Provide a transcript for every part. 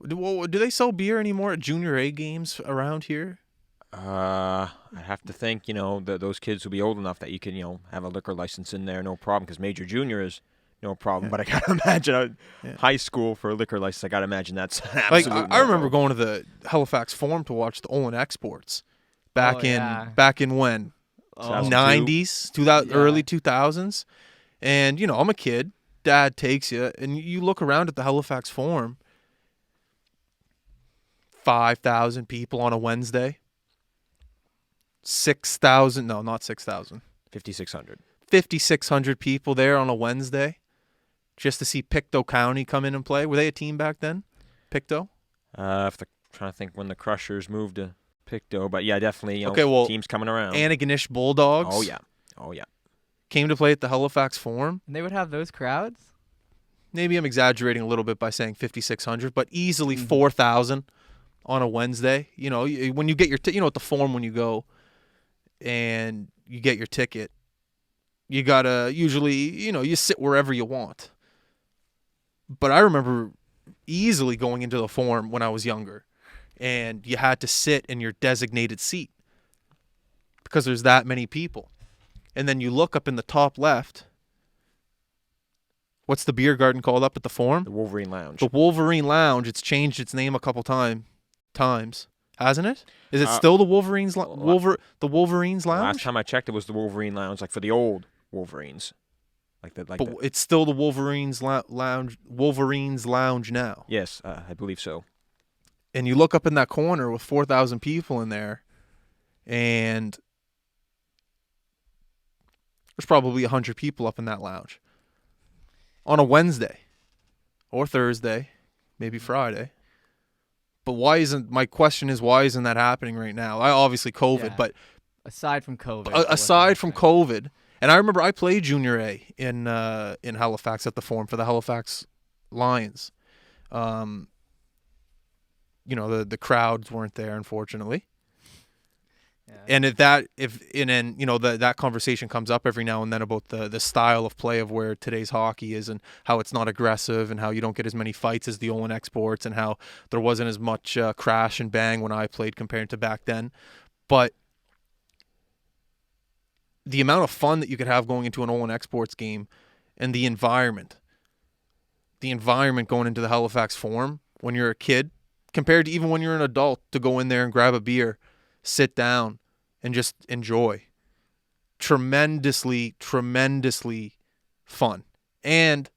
Do they sell beer anymore at Junior A games around here? I have to think, those kids will be old enough that you can, have a liquor license in there, no problem, because major junior is no problem. Yeah. But I got to imagine Yeah. high school for a liquor license, I got to imagine that's an Like absolute I remember no-go. going to the Halifax Forum to watch the Olin Exports Oh, yeah. back in when Oh, 2002. 90s, 2000, Yeah. early 2000s, and I'm a kid. Dad takes you, and you look around at the Halifax Forum. 5,000 people on a Wednesday. 6,000, no, not 6,000. 5,600. 5,600 people there on a Wednesday just to see Pictou County come in and play. Were they a team back then, Pictou? If the trying to think when the Crushers moved to Pictou, but yeah, definitely. Okay, well, teams coming around. Antigonish Bulldogs. Oh yeah. Came to play at the Halifax Forum. and they would have those crowds? Maybe I'm exaggerating a little bit by saying 5,600, but easily Mhm. 4,000 on a Wednesday. When you get your at the Forum when you go and you get your ticket, you gotta usually you sit wherever you want. But I remember easily going into the Forum when I was younger, and you had to sit in your designated seat because there's that many people. And then you look up in the top left. What's the beer garden called up at the Forum? The Wolverine Lounge. The Wolverine Lounge. It's changed its name a couple times, hasn't it? Is it still the Wolverines the Wolverines Lounge? Last time I checked, it was the Wolverine Lounge, like for the old Wolverines, But it's still the Wolverines Lounge. Wolverines Lounge now. Yes, I believe so. And you look up in that corner with 4,000 people in there, and there's probably 100 people up in that lounge on a Wednesday or Thursday, maybe Friday. But my question is, why isn't that happening right now? Obviously COVID, Yeah. but Aside from COVID. aside from COVID, and I remember I played Junior A in Halifax at the Forum for the Halifax Lions. The crowds weren't there, unfortunately. Yeah. And that conversation comes up every now and then about the style of play of where today's hockey is and how it's not aggressive and how you don't get as many fights as the Olin Exports and how there wasn't as much crash and bang when I played compared to back then. But the amount of fun that you could have going into an Olin Exports game and the environment going into the Halifax Forum when you're a kid compared to even when you're an adult to go in there and grab a beer, sit down, and just enjoy. Tremendously, tremendously fun and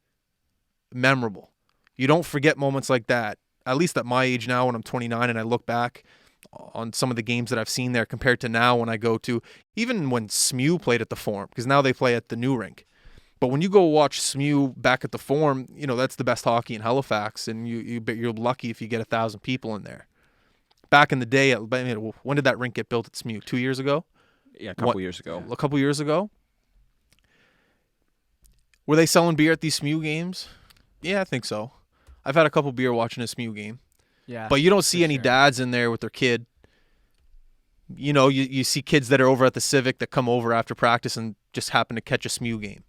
memorable. You don't forget moments like that, at least at my age now when I'm 29 and I look back on some of the games that I've seen there compared to now when I go to, even when SMU played at the Forum, because now they play at the new rink. But when you go watch SMU back at the Forum, that's the best hockey in Halifax, and you're lucky if you get 1,000 people in there. Back in the day, when did that rink get built at SMU? 2 years ago? Yeah, a couple years ago. A couple years ago? Were they selling beer at these SMU games? Yeah, I think so. I've had a couple beer watching a SMU game. Yeah. But you don't see any sure. dads in there with their kid. You see kids that are over at the Civic that come over after practice and just happen to catch a SMU game.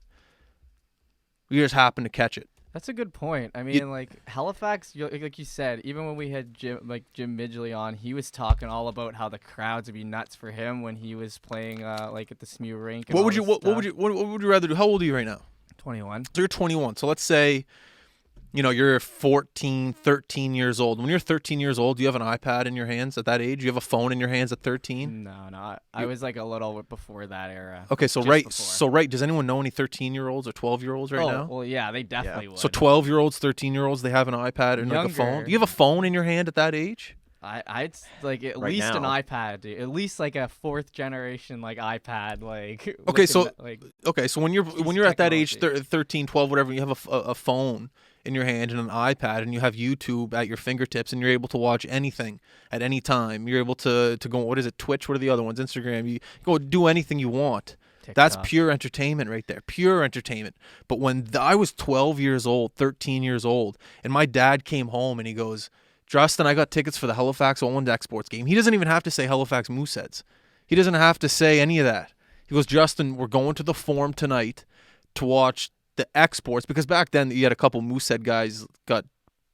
We just happen to catch it. That's a good point. I mean, Halifax, like you said, even when we had Jim Midgley on, he was talking all about how the crowds would be nuts for him when he was playing at the SMU rink. And What would you rather do? How old are you right now? 21. So you're 21. So let's say, you're 14, 13 years old. When you're 13 years old, do you have an iPad in your hands at that age? Do you have a phone in your hands at 13? No. I was a little before that era. Okay, so Just before. does anyone know any 13-year-olds or 12-year-olds right now? Well, yeah, they definitely would. So 12-year-olds, 13-year-olds, they have an iPad and a phone. Younger. Do you have a phone in your hand at that age? I'd at Right least an now. iPad, dude. At least a fourth generation iPad. Okay, so when you're at that age, technology. 13, 12, whatever, you have a phone in your hand and an iPad and you have YouTube at your fingertips and you're able to watch anything at any time. You're able to go, what is it, Twitch? What are the other ones? Instagram. You go do anything you want. That's TikTok. pure entertainment right there. Pure entertainment. But when I was 12 years old, 13 years old, and my dad came home and he goes, Justin, I got tickets for the Halifax Olin Exports game. He doesn't even have to say Halifax Mooseheads. He doesn't have to say any of that. He goes, Justin, we're going to the Forum tonight to watch the Exports, because back then you had a couple Moosehead guys got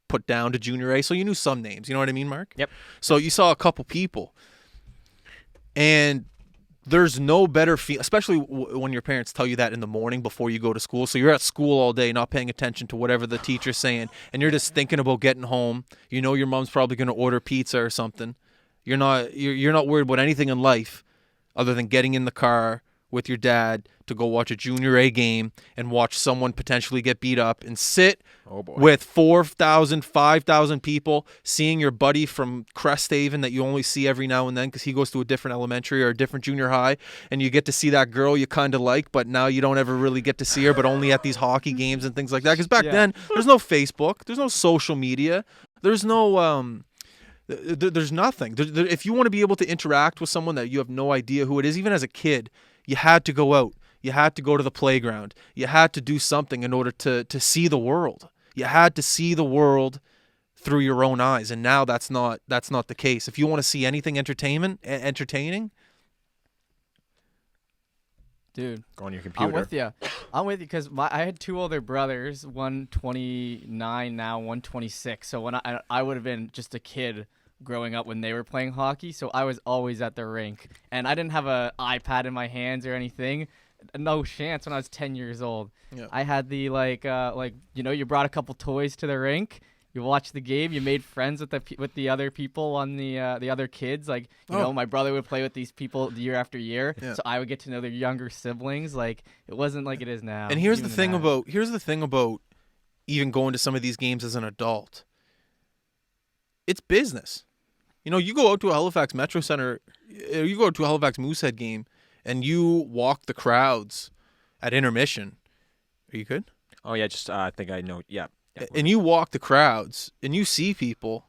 put down to junior A, so you knew some names. You know what I mean, Mark? Yep. So you saw a couple people, and there's no better feel, especially when your parents tell you that in the morning before you go to school. So you're at school all day, not paying attention to whatever the teacher's saying, and you're just thinking about getting home. You know your mom's probably going to order pizza or something. You're not worried about anything in life other than getting in the car with your dad to go watch a junior A game and watch someone potentially get beat up and sit with 4,000, 5,000 people, seeing your buddy from Cresthaven that you only see every now and then because he goes to a different elementary or a different junior high, and you get to see that girl you kind of like, but now you don't ever really get to see her, but only at these hockey games and things like that. Because back then, there's no Facebook, there's no social media, there's no... There's nothing. If you want to be able to interact with someone that you have no idea who it is, even as a kid, you had to go out. You had to go to the playground. You had to do something in order to see the world. You had to see the world through your own eyes, and now that's not the case. If you want to see anything entertaining, dude, go on your computer. I'm with you because I had two older brothers, one 29 now, one 26. So when I would have been just a kid growing up when they were playing hockey, so I was always at the rink, and I didn't have an iPad in my hands or anything. No chance when I was 10 years old. Yeah. I had the you brought a couple toys to the rink. You watched the game. You made friends with the other people on the other kids. Like my brother would play with these people year after year, so I would get to know their younger siblings. Like it wasn't like it is now. And here's the thing about even going to some of these games as an adult. It's business. You go out to a Halifax Metro Center, you go to a Halifax Moosehead game, and you walk the crowds at intermission. Are you good? Oh yeah, just I think I know. Yeah. And you walk the crowds, and you see people.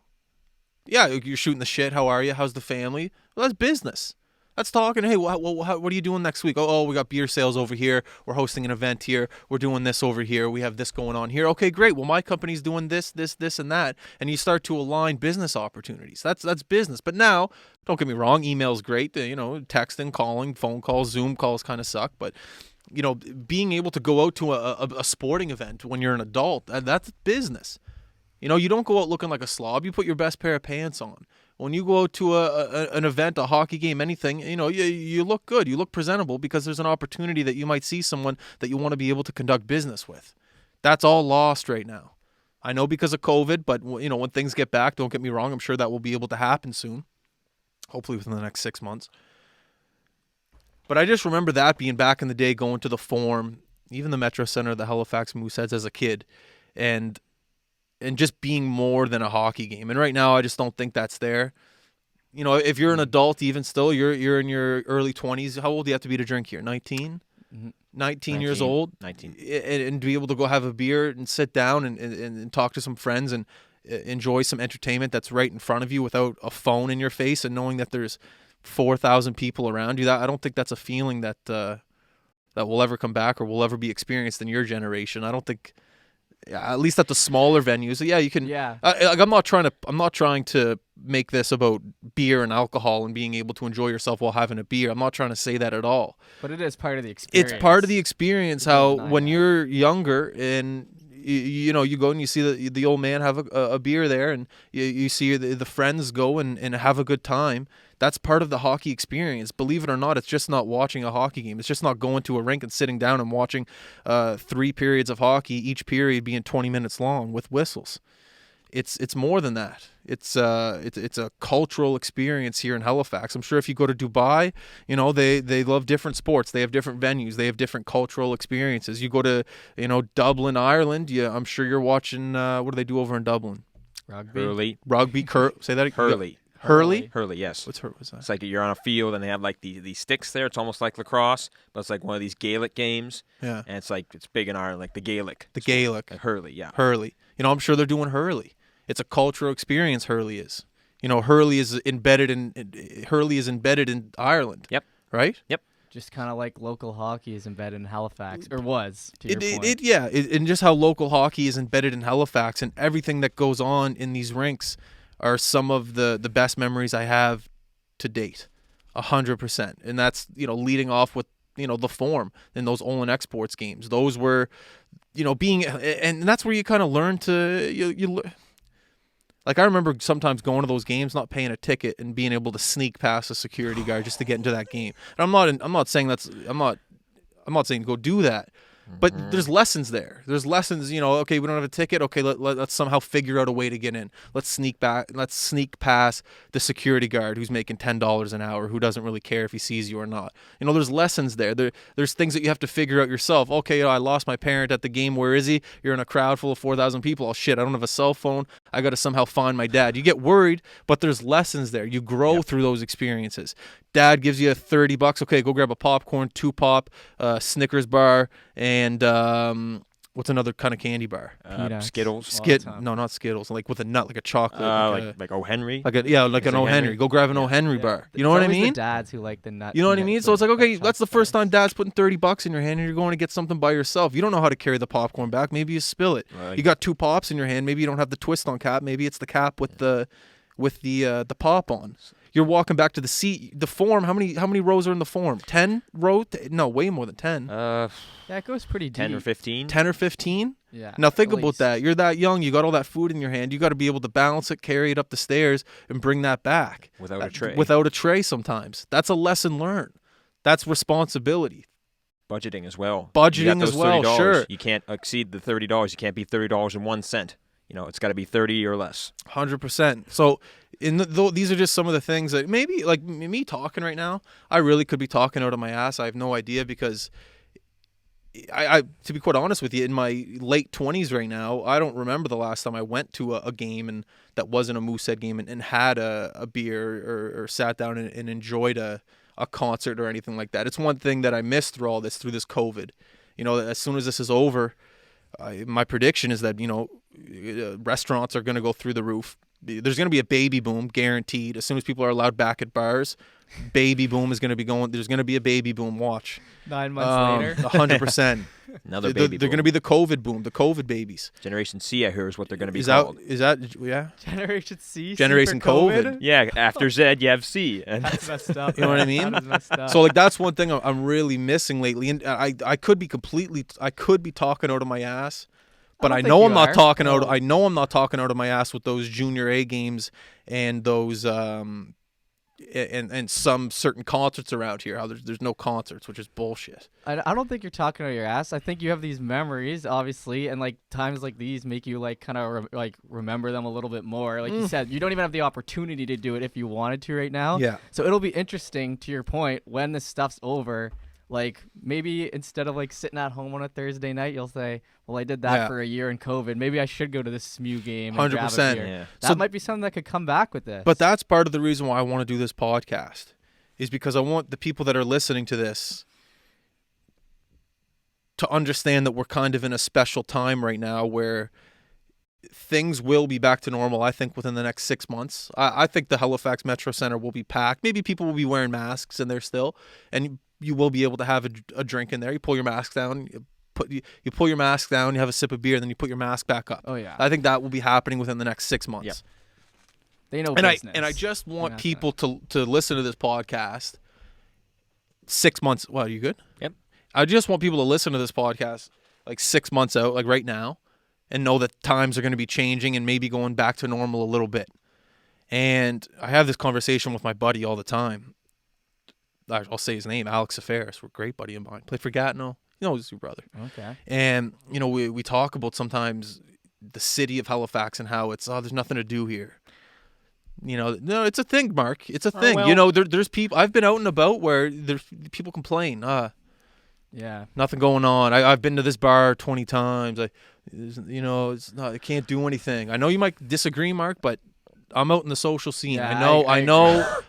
Yeah, you're shooting the shit. How are you? How's the family? Well, that's business. That's talking. Hey, what are you doing next week? Oh, we got beer sales over here. We're hosting an event here. We're doing this over here. We have this going on here. Okay, great. Well, my company's doing this, and that. And you start to align business opportunities. That's business. But now, don't get me wrong, email's great. Texting, calling, phone calls, Zoom calls kind of suck. But being able to go out to a sporting event when you're an adult, that's business. You don't go out looking like a slob. You put your best pair of pants on. When you go out to an event, a hockey game, anything, you look good. You look presentable because there's an opportunity that you might see someone that you want to be able to conduct business with. That's all lost right now. I know because of COVID, but when things get back, don't get me wrong, I'm sure that will be able to happen soon. Hopefully within the next 6 months. But I just remember that being back in the day, going to the Forum, even the Metro Center, the Halifax Mooseheads as a kid, and just being more than a hockey game. And right now, I just don't think that's there. If you're an adult, even still, you're in your early 20s. How old do you have to be to drink here? 19? Mm-hmm. 19 years old? 19. And to be able to go have a beer and sit down and talk to some friends and enjoy some entertainment that's right in front of you without a phone in your face and knowing that there's 4,000 people around you. I don't think that's a feeling that will ever come back or will ever be experienced in your generation. I don't think, at least at the smaller venues. Yeah, you can. Yeah. I'm not trying to make this about beer and alcohol and being able to enjoy yourself while having a beer. I'm not trying to say that at all. But it is part of the experience. It's part of the experience. How when you're younger and you go and you see the old man have a beer there, and you see the friends go and have a good time. That's part of the hockey experience. Believe it or not, it's just not watching a hockey game. It's just not going to a rink and sitting down and watching 3 periods of hockey, each period being 20 minutes long with whistles. It's more than that. It's a cultural experience here in Halifax. I'm sure if you go to Dubai, they love different sports. They have different venues. They have different cultural experiences. You go to Dublin, Ireland. I'm sure you're watching. What do they do over in Dublin? Rugby. Say that again. Hurley. Hurley, yes. What's that? It's like you're on a field and they have like these sticks there. It's almost like lacrosse, but it's like one of these Gaelic games. Yeah. And it's big in Ireland, like the Gaelic. The Gaelic. Like Hurley, yeah. Hurley. I'm sure they're doing Hurley. It's a cultural experience. Hurley is. Hurley is embedded in Ireland. Yep. Right. Yep. Just kind of like local hockey is embedded in Halifax, or was. To your point. And just how local hockey is embedded in Halifax, and everything that goes on in these rinks are some of the best memories I have to date, 100%. And that's, leading off with, the Forum in those Olin Exports games. Those were, and that's where you kind of learn to, Like I remember sometimes going to those games, not paying a ticket, and being able to sneak past a security guard just to get into that game. And I'm not saying I'm not saying go do that. But there's lessons there. There's lessons, okay, we don't have a ticket. Okay, let's somehow figure out a way to get in. Let's sneak past the security guard who's making $10 an hour, who doesn't really care if he sees you or not. There's lessons there. There's things that you have to figure out yourself. Okay, I lost my parent at the game. Where is he? You're in a crowd full of 4,000 people. Oh, shit, I don't have a cell phone. I got to somehow find my dad. You get worried, but there's lessons there. You grow through those experiences. Dad gives you $30. Okay, go grab a popcorn, 2 pop, Snickers bar, and what's another kind of candy bar? Skittles. No, not Skittles. Like with a nut, like a chocolate. Like O. Henry. Like an O. Henry. Go grab an O. Henry bar. You know what I mean? The dads who like the nut. You know what I mean? So it's like, okay, that's the first time Dad's putting $30 in your hand, and you're going to get something by yourself. You don't know how to carry the popcorn back. Maybe you spill it. You got 2 pops in your hand. Maybe you don't have the twist on cap. Maybe it's the cap with the pop on. You're walking back to the seat. The form. How many rows are in the form? 10 rows? No, way more than 10. Yeah, it goes pretty deep. 10 or 15. 10 or 15. Yeah. Now think about that. You're that young. You got all that food in your hand. You got to be able to balance it, carry it up the stairs, and bring that back Without a tray. Without a tray. Sometimes that's a lesson learned. That's responsibility. Budgeting as well. Budgeting as well. $30. Sure. You can't exceed the $30. You can't be $30.01. It's got to be 30 or less. 100%. So, these are just some of the things that maybe, like me talking right now, I really could be talking out of my ass. I have no idea because, I to be quite honest with you, in my late 20s right now, I don't remember the last time I went to a game and that wasn't a Moosehead game and had a beer or sat down and enjoyed a concert or anything like that. It's one thing that I missed through this COVID. As soon as this is over, my prediction is that restaurants are going to go through the roof. There's going to be a baby boom, guaranteed. As soon as people are allowed back at bars, baby boom is going to be going. There's going to be a baby boom. Watch. 9 months later. 100%. Another baby boom. They're going to be the COVID boom, the COVID babies. Generation C, I hear, is what they're going to be called. Is that yeah? Generation C. Generation COVID. Yeah, after Z, you have C. That's messed up. You know what I mean? That is messed up. So that's one thing I'm really missing lately, and I could be talking out of my ass. But I know I'm not talking out. I know I'm not talking out of my ass with those Junior A games and those and some certain concerts around here. How there's no concerts, which is bullshit. I don't think you're talking out of your ass. I think you have these memories, obviously, and like times like these make you like kind of remember them a little bit more. Like you said, you don't even have the opportunity to do it if you wanted to right now. Yeah. So it'll be interesting, to your point, when this stuff's over. Like maybe instead of like sitting at home on a Thursday night, you'll say, "Well, I did that for a year in COVID. Maybe I should go to this SMU game." 100%. Yeah. That might be something that could come back with this. But that's part of the reason why I want to do this podcast, is because I want the people that are listening to this to understand that we're kind of in a special time right now where things will be back to normal, I think, within the next 6 months. I think the Halifax Metro Center will be packed. Maybe people will be wearing masks in there still, and you will be able to have a drink in there. You pull your mask down, you pull your mask down, you have a sip of beer, then you put your mask back up. Oh yeah. I think that will be happening within the next 6 months. Yep. They know and business. I just want people to listen to this podcast 6 months. Wow, you good? Yep. I just want people to listen to this podcast like 6 months out, like right now, and know that times are going to be changing and maybe going back to normal a little bit. And I have this conversation with my buddy all the time. I'll say his name, Alex Afaris. We're a great buddy of mine. Played for Gatineau. He's your brother. Okay. And, we talk about sometimes the city of Halifax and how it's, there's nothing to do here. No, it's a thing, Mark. It's a thing. Well, there's people, I've been out and about where there's people complain. Yeah. Nothing going on. I've been to this bar 20 times. It's not, I can't do anything. I know you might disagree, Mark, but I'm out in the social scene. Yeah,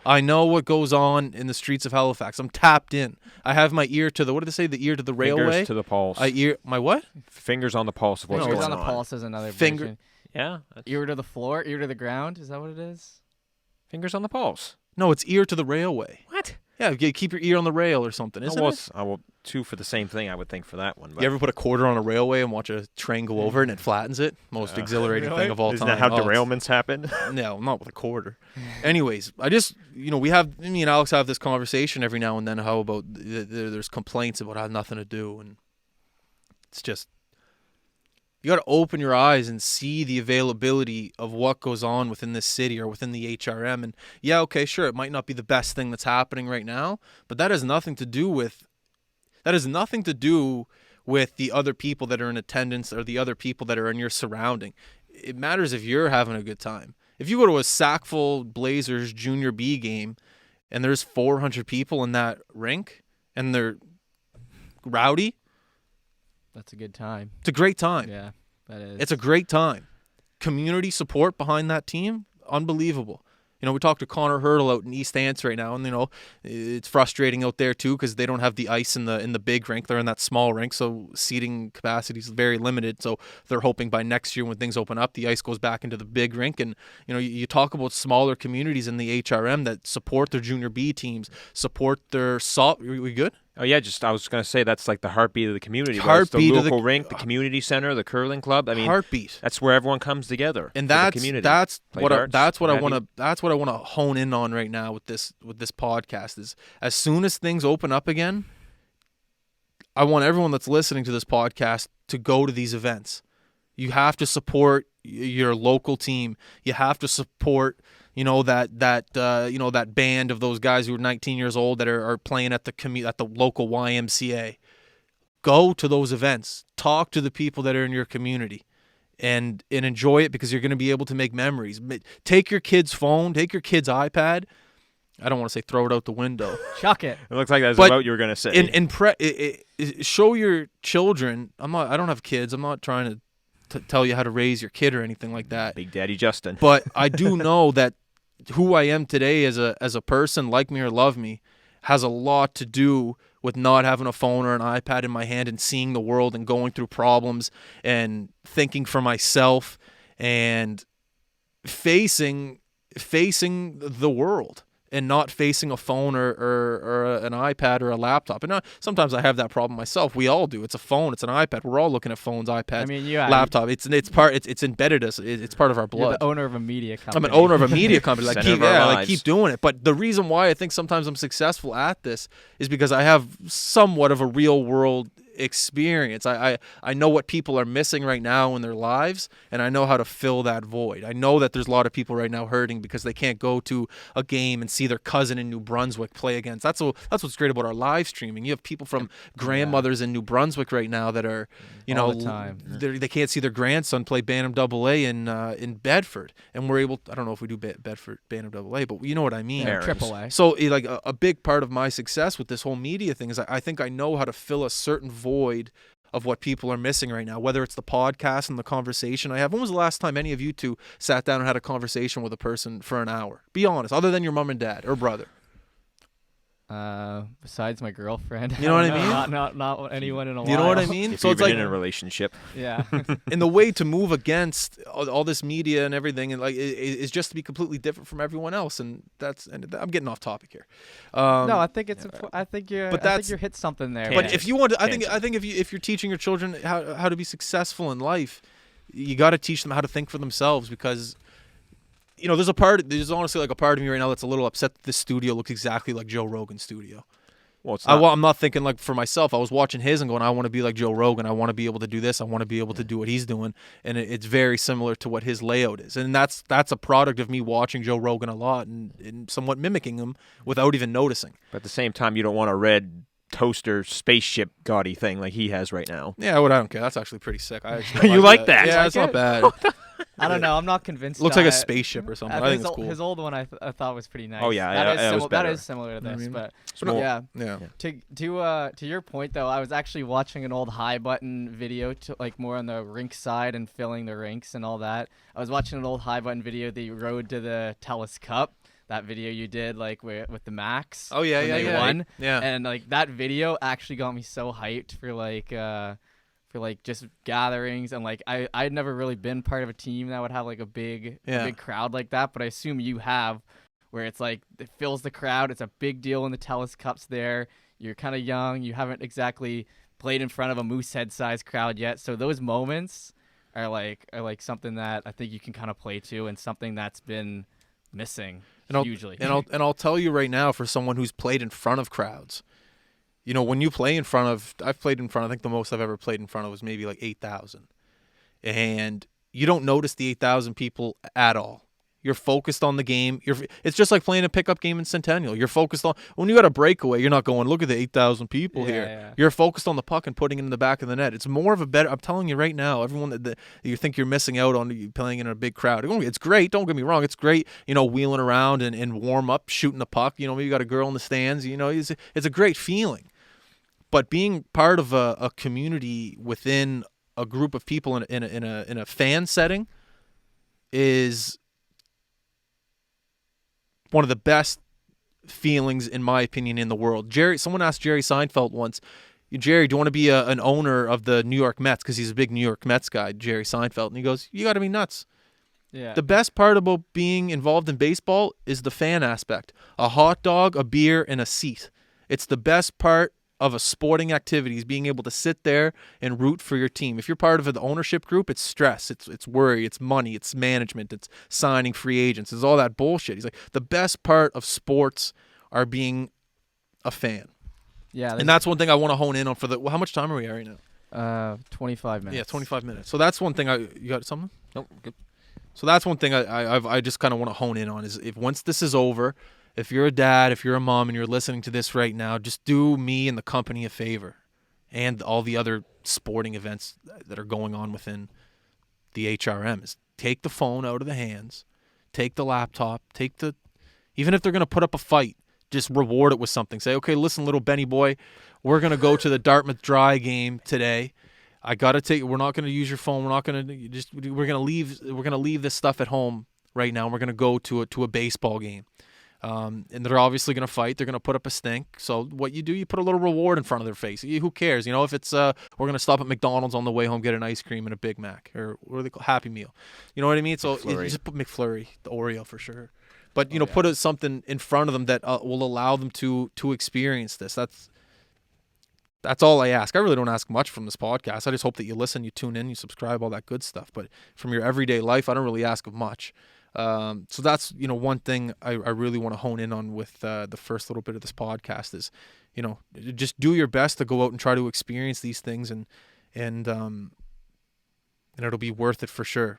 I know what goes on in the streets of Halifax. I'm tapped in. I have my ear to the, what do they say? The ear to the railway? Fingers to the pulse. My what? Fingers on the pulse of what's Fingers going on the pulse is another Finger- version. Yeah. Ear to the floor, ear to the ground. Is that what it is? Fingers on the pulse. No, it's ear to the railway. What? Yeah, you keep your ear on the rail or something, isn't it? I will two for the same thing, I would think, for that one. But You ever put a quarter on a railway and watch a train go over and it flattens it? Most exhilarating thing of all Isn't time. that how derailments happen? No, not with a quarter. Anyways, I just, me and Alex have this conversation every now and then. How about there's complaints about how nothing to do, and it's just, you got to open your eyes and see the availability of what goes on within this city or within the HRM. And yeah, okay, sure, it might not be the best thing that's happening right now, but that has nothing to do with the other people that are in attendance or the other people that are in your surrounding. It matters if you're having a good time. If you go to a Sackville Blazers Junior B game and there's 400 people in that rink and they're rowdy, That's a good time. it's a great time. Yeah, that is. It's a great time. Community support behind that team, unbelievable. You know, we talked to Connor Hurdle out in East Ants right now, and you know, it's frustrating out there too because they don't have the ice in the big rink. They're in that small rink, so seating capacity is very limited. So they're hoping by next year when things open up, the ice goes back into the big rink. And you know, you talk about smaller communities in the HRM that support their Junior B teams, support their salt. We good? Oh yeah, I was gonna say that's like the heartbeat of the community. Heartbeat the of the local rink, the community center, the curling club. I mean, Heartbeat. that's where everyone comes together. And for the that's community. Play what darts, I what have want you. to hone in on right now with this podcast is as soon as things open up again, I want everyone that's listening to this podcast to go to these events. You have to support your local team. You have to support that band of those guys who are 19 years old that are playing at the local YMCA. Go to those events. Talk to the people that are in your community. And enjoy it because you're going to be able to make memories. Take your kid's phone, take your kid's iPad. I don't want to say throw it out the window. Chuck it. It looks like that's But what you were gonna say. Show your children. I don't have kids. I'm not trying to tell you how to raise your kid or anything like that. Big Daddy Justin. But I do know that who I am today as a person, like me or love me, has a lot to do with not having a phone or an iPad in my hand and seeing the world and going through problems and thinking for myself and facing the world and not facing a phone or an iPad or a laptop. And sometimes I have that problem myself. We all do. It's a phone. It's an iPad. We're all looking at phones, iPads, I mean, laptop. It's embedded us. It's part of our blood. You're the owner of a media company. I'm an owner of a media company. Center of our lives. Keep doing it. But the reason why I think sometimes I'm successful at this is because I have somewhat of a real world experience. I know what people are missing right now in their lives, and I know how to fill that void. I know that there's a lot of people right now hurting because they can't go to a game and see their cousin in New Brunswick play against. That's what's great about our live streaming. You have people from grandmothers in New Brunswick right now that are, All the time. they can't see their grandson play Bantam AA in Bedford, and we're able. I don't know if we do Bedford Bantam AA, but you know what I mean. Barons. Triple A. So like a big part of my success with this whole media thing is I think I know how to fill a certain void of what people are missing right now, whether it's the podcast and the conversation I have. When was the last time any of you two sat down and had a conversation with a person for an hour? Be honest, other than your mom and dad or brother. Besides my girlfriend. You know what I mean? Not anyone in a while. You know what I mean? If So you're it's like in a relationship. Yeah. and the way to move against all this media and everything and is just to be completely different from everyone else. And I'm getting off topic here. No, I think it's. I think you. But I think you hit something there. But Yeah. if you want to, I think if you're teaching your children how to be successful in life, you got to teach them how to think for themselves because, you know, there's honestly like a part of me right now that's a little upset that this studio looks exactly like Joe Rogan's studio. Well, it's not. I'm not thinking like for myself. I was watching his and going, I want to be like Joe Rogan. I want to be able to do this. I want to be able to do what he's doing. And it's very similar to what his layout is. And that's a product of me watching Joe Rogan a lot and somewhat mimicking him without even noticing. But at the same time, you don't want a red toaster spaceship gaudy thing like he has right now. Yeah, I don't care. That's actually pretty sick. I actually You like that? Yeah, Like it's not it? bad. I don't know. I'm not convinced. Looks like a spaceship or something. I think his, it's cool. his old one I thought was pretty nice. Oh, yeah, that yeah, is it was that better. is similar to You know this, what I mean? but Small. yeah. Yeah. To your point though, I was actually watching an old high button video to like more on the rink side and filling the rinks and all that. I was watching an old high button video, the road to the TELUS Cup. That video you did like with the Max. Oh yeah, when yeah, they yeah. won. Yeah. And like that video actually got me so hyped for just gatherings and like I'd never really been part of a team that would have like a big crowd like that, but I assume you have, where it's like it fills the crowd. It's a big deal when the TELUS Cup's there. You're kind of young. You haven't exactly played in front of a Moosehead sized crowd yet, so those moments are like something that I think you can kind of play to and something that's been missing hugely. I'll tell you right now, for someone who's played in front of crowds, you know, when you play in front of, I've played in front. I think the most I've ever played in front of was maybe like 8,000. and you don't notice the 8,000 people at all. You're focused on the game. It's just like playing a pickup game in Centennial. You're focused on when you got a breakaway. You're not going, look at the 8,000 people here. Yeah. You're focused on the puck and putting it in the back of the net. It's more of a better. I'm telling you right now, everyone that you think you're missing out on playing in a big crowd. It's great. Don't get me wrong. It's great. Wheeling around and warm up, shooting the puck. Maybe you got a girl in the stands. It's a great feeling. But being part of a community within a group of people in a fan setting is one of the best feelings, in my opinion, in the world. Someone asked Jerry Seinfeld once, Jerry, do you want to be an owner of the New York Mets? Because he's a big New York Mets guy, Jerry Seinfeld. And he goes, you got to be nuts. Yeah. The best part about being involved in baseball is the fan aspect. A hot dog, a beer, and a seat. It's the best part of a sporting activity is being able to sit there and root for your team. If you're part of the ownership group, it's stress, it's worry, it's money, it's management, it's signing free agents, it's all that bullshit. He's like, the best part of sports are being a fan. Yeah. And that's one thing I want to hone in on for how much time are we at right now? 25 minutes. Yeah, 25 minutes. So that's one thing you got something? Nope, good. So that's one thing I just kind of want to hone in on is if once this is over, if you're a dad, if you're a mom, and you're listening to this right now, just do me and the company a favor and all the other sporting events that are going on within the HRM is take the phone out of the hands, take the laptop, even if they're going to put up a fight, just reward it with something. Say, okay, listen, little Benny boy, we're going to go to the Dartmouth Dry game today. I got to we're not going to use your phone. We're going to leave this stuff at home right now. We're going to go to a baseball game. And they're obviously going to fight. They're going to put up a stink. So what you do, you put a little reward in front of their face. Who cares? If it's we're going to stop at McDonald's on the way home, get an ice cream and a Big Mac, or what do they call Happy Meal? You know what I mean? So you just put McFlurry, the Oreo for sure. But put something in front of them that will allow them to experience this. That's all I ask. I really don't ask much from this podcast. I just hope that you listen, you tune in, you subscribe, all that good stuff. But from your everyday life, I don't really ask of much. So that's, one thing I really want to hone in on with the first little bit of this podcast is, just do your best to go out and try to experience these things and it'll be worth it for sure.